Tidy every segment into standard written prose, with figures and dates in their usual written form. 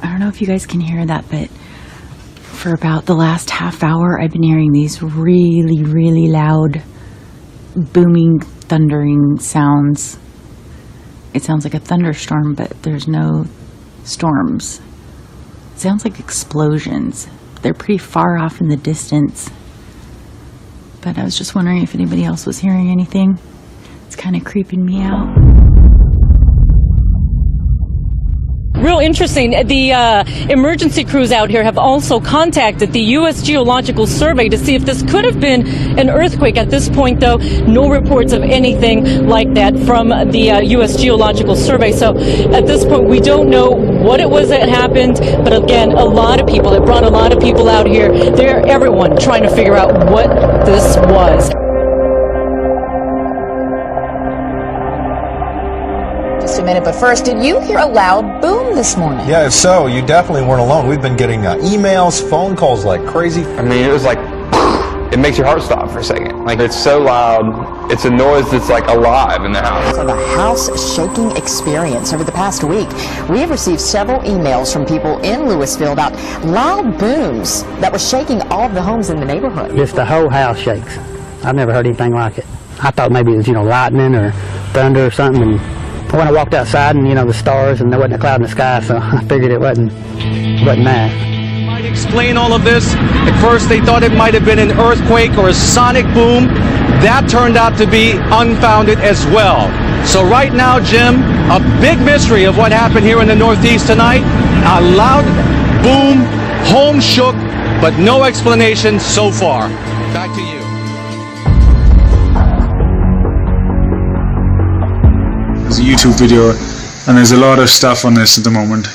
I don't know if you guys can hear that, but for about the last half hour, I've been hearing these really, really loud, booming, thundering sounds. It sounds like a thunderstorm, but there's no storms. It sounds like explosions. They're pretty far off in the distance. But I was just wondering if anybody else was hearing anything. It's kind of creeping me out. Real interesting. The emergency crews out here have also contacted the U.S. Geological Survey to see if this could have been an earthquake. At this point, though, no reports of anything like that from the U.S. Geological Survey. So at this point, we don't know what it was that happened. But again, a lot of people, it brought a lot of people out here. They're everyone trying to figure out what this was. A minute, but first, did you hear a loud boom this morning? Yeah, if so, you definitely weren't alone. We've been getting emails, phone calls like crazy. I mean, it was like, it makes your heart stop for a second. Like, it's so loud. It's a noise that's like alive in the house. It's like a house-shaking experience. Over the past week, we have received several emails from people in Louisville about loud booms that were shaking all of the homes in the neighborhood. Just the whole house shakes. I've never heard anything like it. I thought maybe it was, lightning or thunder or something. And when I walked outside and, the stars, and there wasn't a cloud in the sky, so I figured it wasn't that. Might explain all of this. At first they thought it might have been an earthquake or a sonic boom. That turned out to be unfounded as well. So right now, Jim, a big mystery of what happened here in the Northeast tonight. A loud boom, home shook, but no explanation so far. Back to you. There's a YouTube video, and there's a lot of stuff on this at the moment,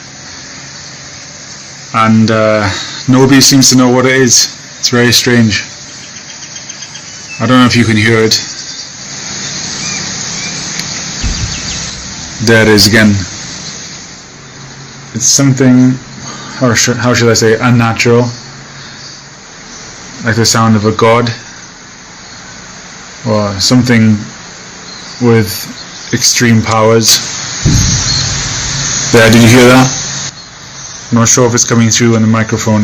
and nobody seems to know what it is. It's very strange. I don't know if you can hear it. There it is again. It's something, how should I say, unnatural, like the sound of a god, or something with extreme powers. There, did you hear that? I'm not sure if it's coming through on the microphone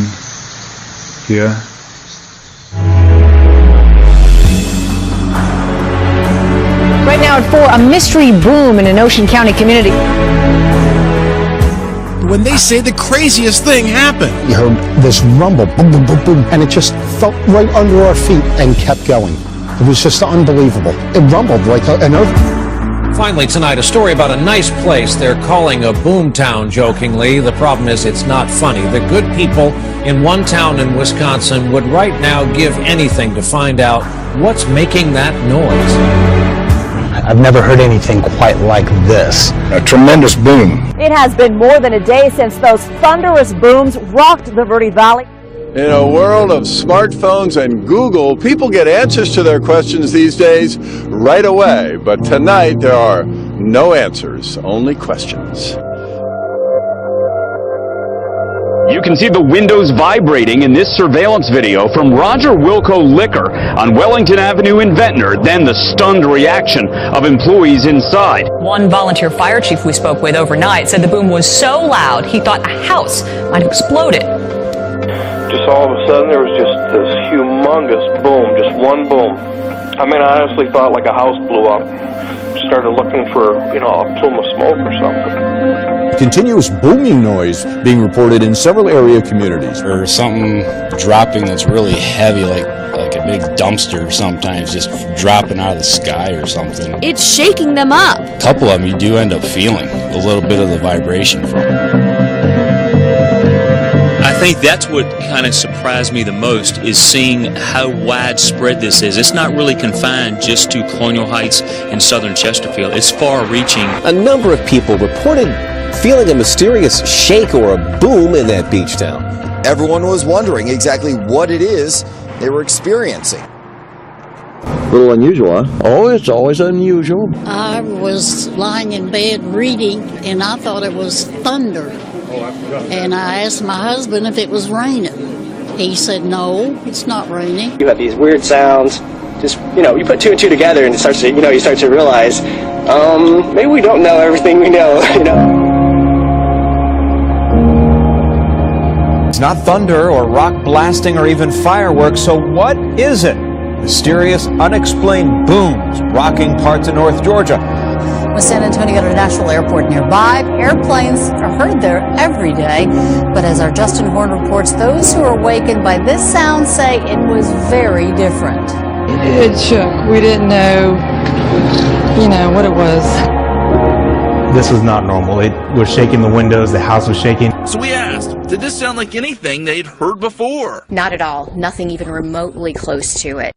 here. Right now at 4, a mystery boom in an Ocean County community. When they say the craziest thing happened. You heard this rumble, boom, boom, boom, boom, and it just felt right under our feet and kept going. It was just unbelievable. It rumbled like an earthquake. Finally tonight, a story about a nice place they're calling a boom town, jokingly. The problem is it's not funny. The good people in one town in Wisconsin would right now give anything to find out what's making that noise. I've never heard anything quite like this. A tremendous boom. It has been more than a day since those thunderous booms rocked the Verde Valley. In a world of smartphones and Google, people get answers to their questions these days right away. But tonight, there are no answers, only questions. You can see the windows vibrating in this surveillance video from Roger Wilco Liquor on Wellington Avenue in Ventnor, then the stunned reaction of employees inside. One volunteer fire chief we spoke with overnight said the boom was so loud he thought a house might have exploded. Just all of a sudden there was just this humongous boom, just one boom. I mean, I honestly thought like a house blew up. Started looking for, a plume of smoke or something. Continuous booming noise being reported in several area communities. Or something dropping that's really heavy, like a big dumpster sometimes just dropping out of the sky or something. It's shaking them up. A couple of them you do end up feeling a little bit of the vibration from it. I think that's what kind of surprised me the most is seeing how widespread this is. It's not really confined just to Colonial Heights and southern Chesterfield. It's far-reaching. A number of people reported feeling a mysterious shake or a boom in that beach town. Everyone was wondering exactly what it is they were experiencing. A little unusual, huh? Oh, it's always unusual. I was lying in bed reading, and I thought it was thunder. And I asked my husband if it was raining. He said, no, it's not raining. You have these weird sounds. Just, you put two and two together and it starts to, you start to realize, maybe we don't know everything we know, not thunder or rock blasting or even fireworks, so what is it? Mysterious, unexplained booms rocking parts of North Georgia. With San Antonio International Airport nearby, airplanes are heard there every day. But as our Justin Horn reports, those who are awakened by this sound say it was very different. It shook. We didn't know, what it was. This was not normal. It was shaking the windows, the house was shaking. So we asked, did this sound like anything they'd heard before? Not at all. Nothing even remotely close to it.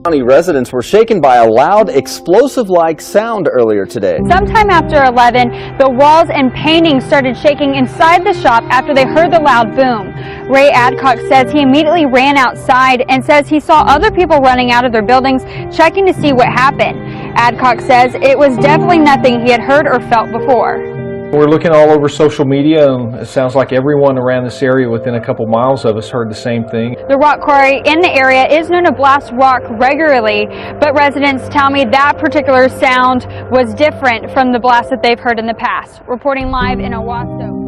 County residents were shaken by a loud, explosive-like sound earlier today. Sometime after 11, the walls and paintings started shaking inside the shop after they heard the loud boom. Ray Adcock says he immediately ran outside and says he saw other people running out of their buildings checking to see what happened. Adcock says it was definitely nothing he had heard or felt before. We're looking all over social media, and it sounds like everyone around this area within a couple miles of us heard the same thing. The rock quarry in the area is known to blast rock regularly, but residents tell me that particular sound was different from the blast that they've heard in the past. Reporting live in Owasso.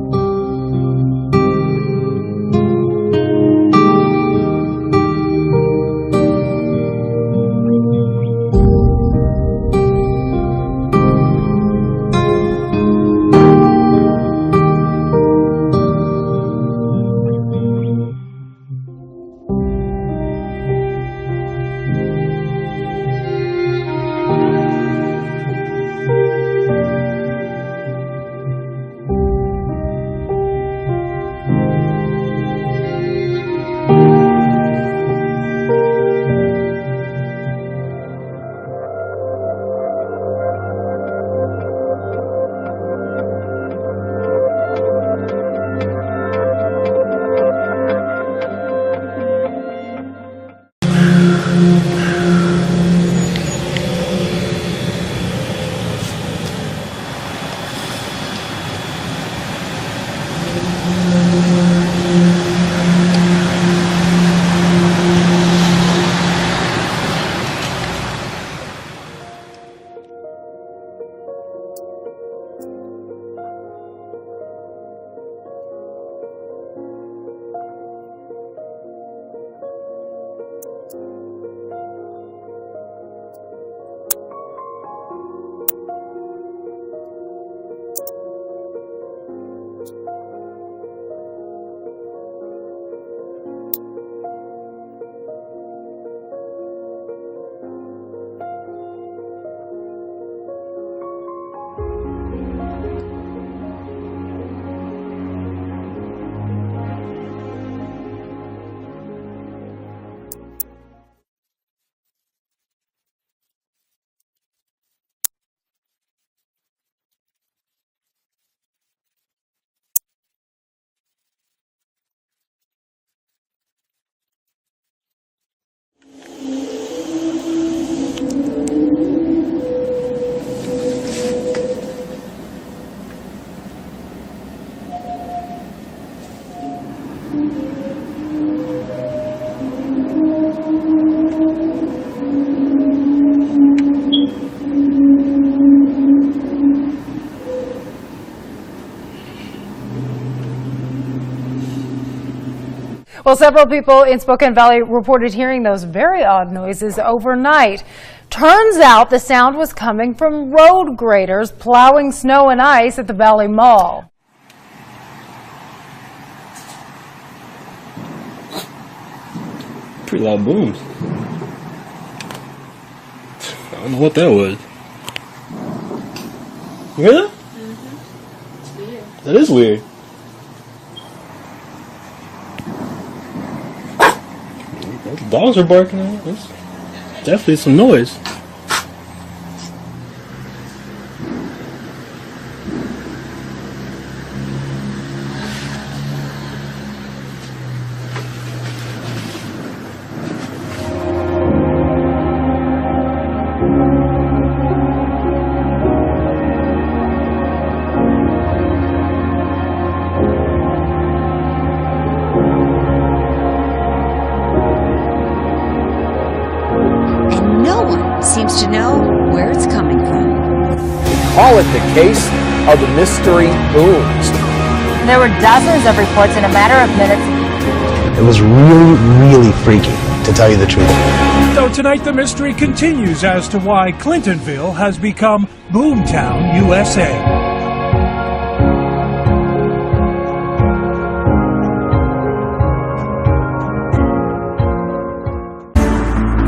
Well, several people in Spokane Valley reported hearing those very odd noises overnight. Turns out the sound was coming from road graders plowing snow and ice at the Valley Mall. Pretty loud booms. I don't know what that was. You hear that? It's weird. That is weird. The dogs are barking out. That's definitely some noise. Seems to know where it's coming from. Call it the case of the mystery booms. There were dozens of reports in a matter of minutes. It was really freaky, to tell you the truth. Though tonight the mystery continues as to why Clintonville has become Boomtown, USA.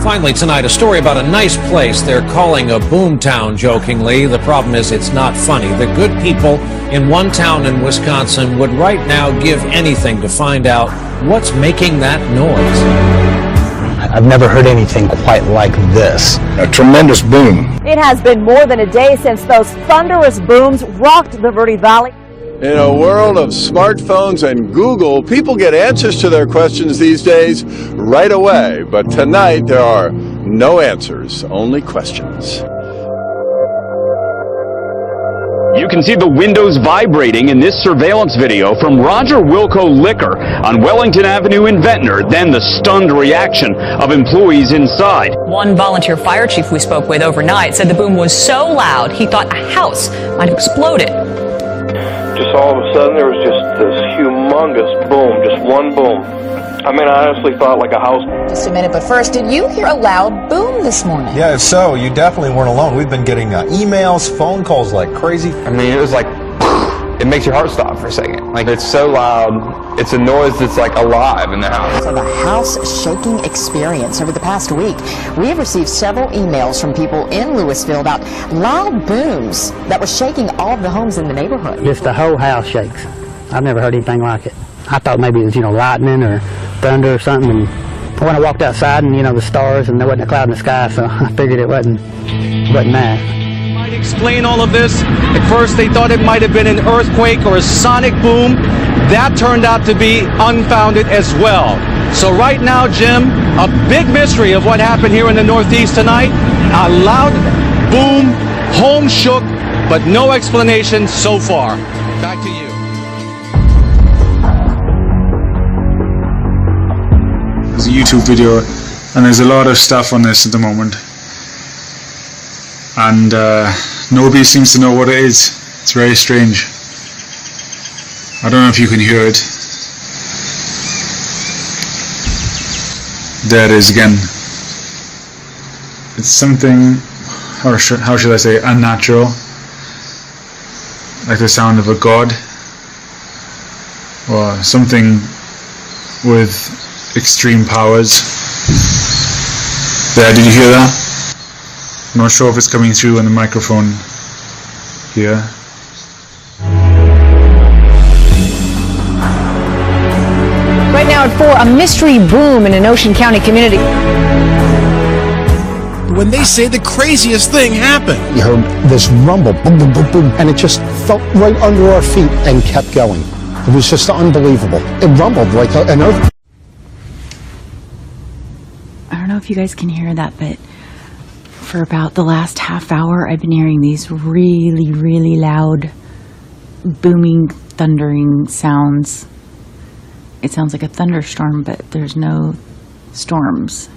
Finally tonight, a story about a nice place they're calling a boomtown, jokingly. The problem is it's not funny. The good people in one town in Wisconsin would right now give anything to find out what's making that noise. I've never heard anything quite like this. A tremendous boom. It has been more than a day since those thunderous booms rocked the Verde Valley. In a world of smartphones and Google, people get answers to their questions these days right away. But tonight, there are no answers, only questions. You can see the windows vibrating in this surveillance video from Roger Wilco Liquor on Wellington Avenue in Ventnor, then the stunned reaction of employees inside. One volunteer fire chief we spoke with overnight said the boom was so loud he thought a house might have exploded. Just all of a sudden there was just this humongous boom, just one boom. I mean, I honestly thought like a house. Just a minute, but first, did you hear a loud boom this morning? Yeah, if so, you definitely weren't alone. We've been getting emails, phone calls like crazy. I mean, it was like, it makes your heart stop for a second. Like, it's so loud, it's a noise that's like alive in the house. Of a house-shaking experience over the past week. We have received several emails from people in Louisville about loud booms that were shaking all of the homes in the neighborhood. Just the whole house shakes. I've never heard anything like it. I thought maybe it was, lightning or thunder or something. And when I walked outside and, the stars and there wasn't a cloud in the sky, so I figured it wasn't that. Might explain all of this. At first they thought it might have been an earthquake or a sonic boom. That turned out to be unfounded as well. So right now, Jim, a big mystery of what happened here in the Northeast tonight. A loud boom, home shook, but no explanation so far. Back to you. There's a YouTube video and there's a lot of stuff on this at the moment. And nobody seems to know what it is. It's very strange. I don't know if you can hear it. There it is again. It's something, how should I say, unnatural. Like the sound of a god. Or something with extreme powers. There, did you hear that? I'm not sure if it's coming through on the microphone here. Right now at 4, a mystery boom in an Ocean County community. When they say the craziest thing happened. You heard this rumble, boom, boom, boom, boom, and it just felt right under our feet and kept going. It was just unbelievable. It rumbled like an earthquake. I don't know if you guys can hear that, but for about the last half hour, I've been hearing these really loud, booming, thundering sounds. It sounds like a thunderstorm, but there's no storms.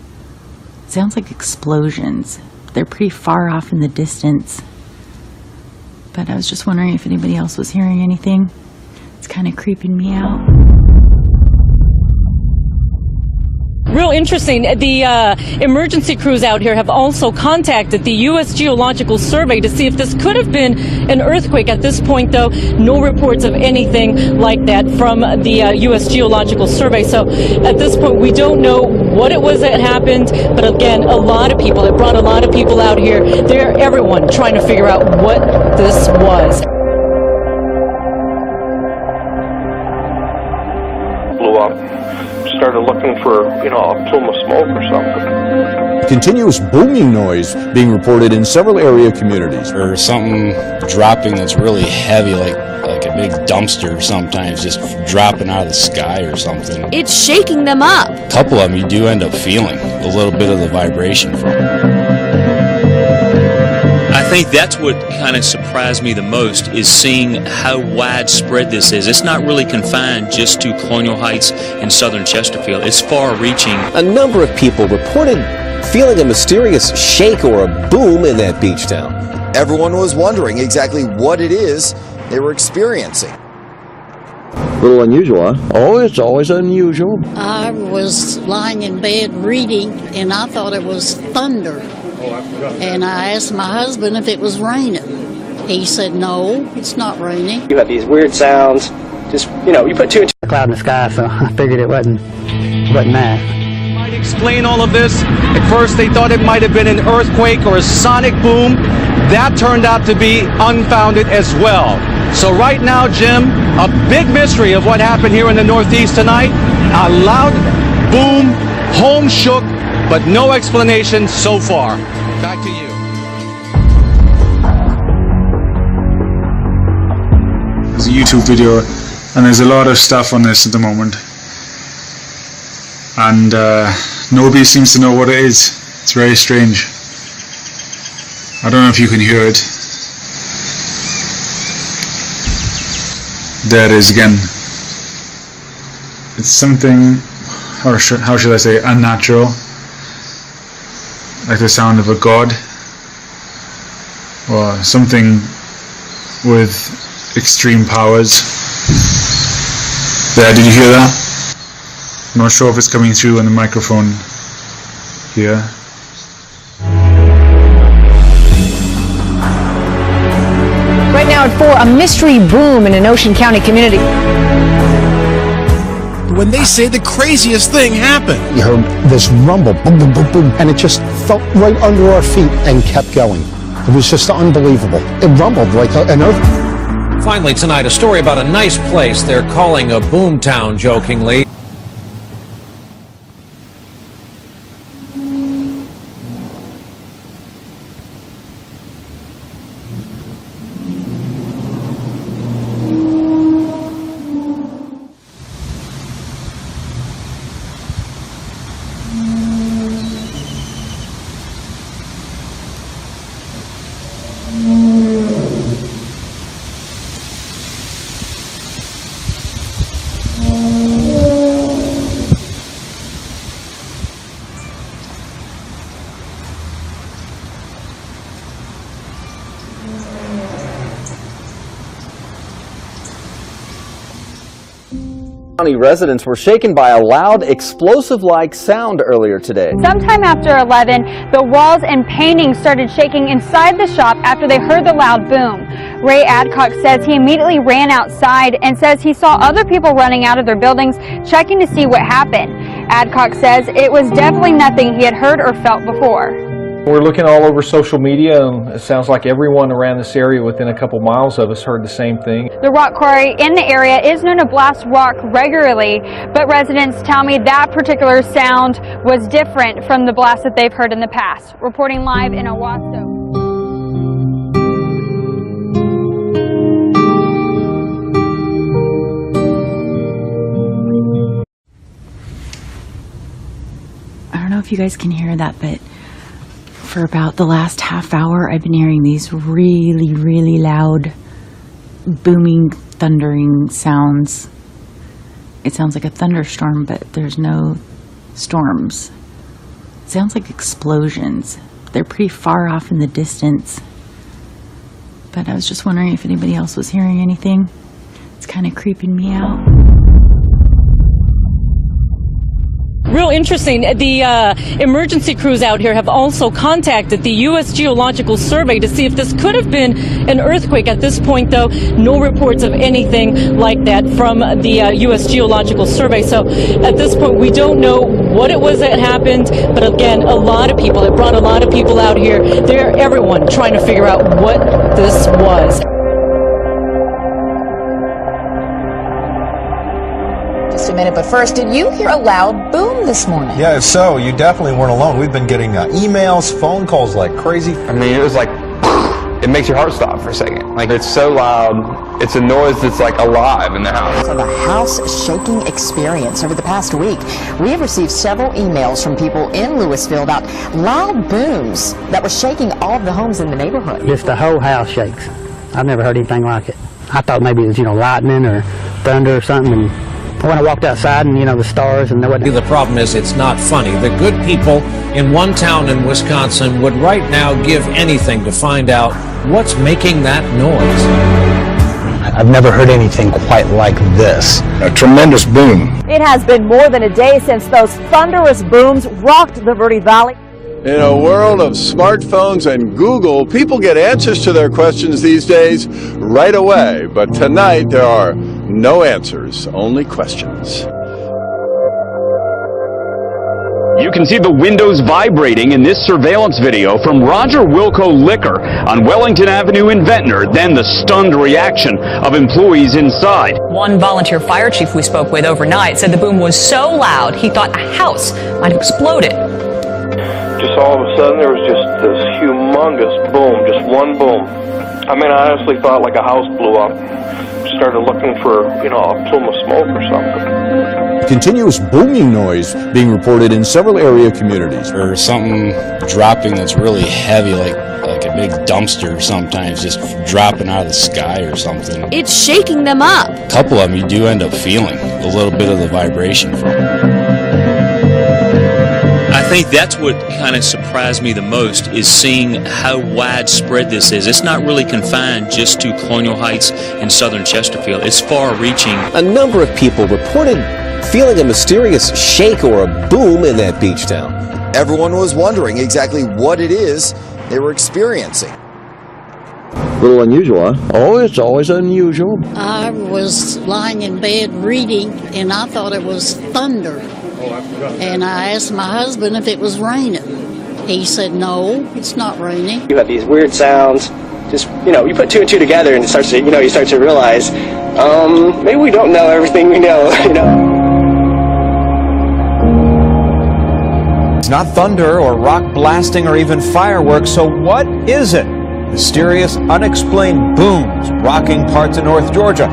It sounds like explosions. They're pretty far off in the distance. But I was just wondering if anybody else was hearing anything. It's kind of creeping me out. Real interesting. The emergency crews out here have also contacted the U.S. Geological Survey to see if this could have been an earthquake. At this point, though, no reports of anything like that from the U.S. Geological Survey. So at this point, we don't know what it was that happened. But again, a lot of people, it brought a lot of people out here. They're everyone trying to figure out what this was. Blew up. Started looking for, a plume of smoke or something. Continuous booming noise being reported in several area communities. Or something dropping that's really heavy, like a big dumpster sometimes just dropping out of the sky or something. It's shaking them up. A couple of them you do end up feeling a little bit of the vibration from it. I think that's what kind of surprised me the most is seeing how widespread this is. It's not really confined just to Colonial Heights and southern Chesterfield. It's far-reaching. A number of people reported feeling a mysterious shake or a boom in that beach town. Everyone was wondering exactly what it is they were experiencing. A little unusual, huh? Oh, it's always unusual. I was lying in bed reading, and I thought it was thunder. And I asked my husband if it was raining. He said, no, it's not raining. You have these weird sounds. Just, you put two and two. A cloud in the sky, so I figured it wasn't that. Might explain all of this. At first, they thought it might have been an earthquake or a sonic boom. That turned out to be unfounded as well. So right now, Jim, a big mystery of what happened here in the Northeast tonight. A loud boom, home shook, but no explanation so far. Back to you. There's a YouTube video, and there's a lot of stuff on this at the moment. And nobody seems to know what it is. It's very strange. I don't know if you can hear it. There it is again. It's something, how should I say, unnatural. Like the sound of a god. Or something with extreme powers. There, did you hear that? I'm not sure if it's coming through on the microphone here. Right now at 4, a mystery boom in an Ocean County community. When they say the craziest thing happened. You heard this rumble, boom, boom, boom, boom, and it just felt right under our feet and kept going. It was just unbelievable. It rumbled like an earthquake. Finally tonight, a story about a nice place they're calling a boom town, jokingly. County residents were shaken by a loud, explosive-like sound earlier today. Sometime after 11, the walls and paintings started shaking inside the shop after they heard the loud boom. Ray Adcock says he immediately ran outside and says he saw other people running out of their buildings checking to see what happened. Adcock says it was definitely nothing he had heard or felt before. We're looking all over social media, and it sounds like everyone around this area within a couple miles of us heard the same thing. The rock quarry in the area is known to blast rock regularly, but residents tell me that particular sound was different from the blast that they've heard in the past. Reporting live in Owasso. I don't know if you guys can hear that, but for about the last half hour, I've been hearing these really, really loud, booming, thundering sounds. It sounds like a thunderstorm, but there's no storms. It sounds like explosions. They're pretty far off in the distance. But I was just wondering if anybody else was hearing anything. It's kind of creeping me out. Real interesting. The emergency crews out here have also contacted the U.S. Geological Survey to see if this could have been an earthquake. At this point, though, no reports of anything like that from the U.S. Geological Survey. So at this point, we don't know what it was that happened. But again, a lot of people, it brought a lot of people out here. They're everyone trying to figure out what this was. Just a minute, but first, did you hear a loud boom this morning? Yeah, if so, you definitely weren't alone. We've been getting emails, phone calls like crazy. I mean, it was like, it makes your heart stop for a second. Like, it's so loud. It's a noise that's like alive in the house. Of a house-shaking experience over the past week. We have received several emails from people in Louisville about loud booms that were shaking all of the homes in the neighborhood. Just the whole house shakes. I've never heard anything like it. I thought maybe it was, lightning or thunder or something. And when I walked outside and, the stars and there wasn't. The problem is it's not funny. The good people in one town in Wisconsin would right now give anything to find out what's making that noise. I've never heard anything quite like this. A tremendous boom. It has been more than a day since those thunderous booms rocked the Verde Valley. In a world of smartphones and Google, people get answers to their questions these days right away. But tonight there are no answers, only questions. You can see the windows vibrating in this surveillance video from Roger Wilco Liquor on Wellington Avenue in Ventnor, then the stunned reaction of employees inside. One volunteer fire chief we spoke with overnight said the boom was so loud he thought a house might have exploded. Just all of a sudden there was just this humongous boom, just one boom. I mean, I honestly thought like a house blew up. Started looking for, a plume of smoke or something. Continuous booming noise being reported in several area communities. Or something dropping that's really heavy, like a big dumpster sometimes, just dropping out of the sky or something. It's shaking them up. A couple of them you do end up feeling a little bit of the vibration from it. I think that's what kind of surprised me the most is seeing how widespread this is. It's not really confined just to Colonial Heights and southern Chesterfield. It's far-reaching. A number of people reported feeling a mysterious shake or a boom in that beach town. Everyone was wondering exactly what it is they were experiencing. A little unusual, huh? Oh, it's always unusual. I was lying in bed reading, and I thought it was thunder. And I asked my husband if it was raining. He said, no, it's not raining. You have these weird sounds. Just, you put two and two together and it starts to, you start to realize, maybe we don't know everything we know, It's not thunder or rock blasting or even fireworks, so what is it? Mysterious, unexplained booms rocking parts of North Georgia.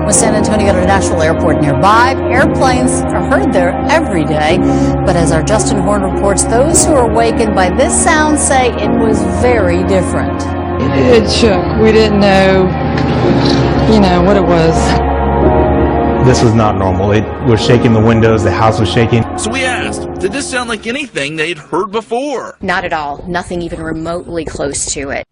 With San Antonio International Airport nearby, airplanes are heard there every day. But as our Justin Horn reports, those who are awakened by this sound say it was very different. It shook. We didn't know, what it was. This was not normal. It was shaking the windows, the house was shaking. So we asked, did this sound like anything they'd heard before? Not at all. Nothing even remotely close to it.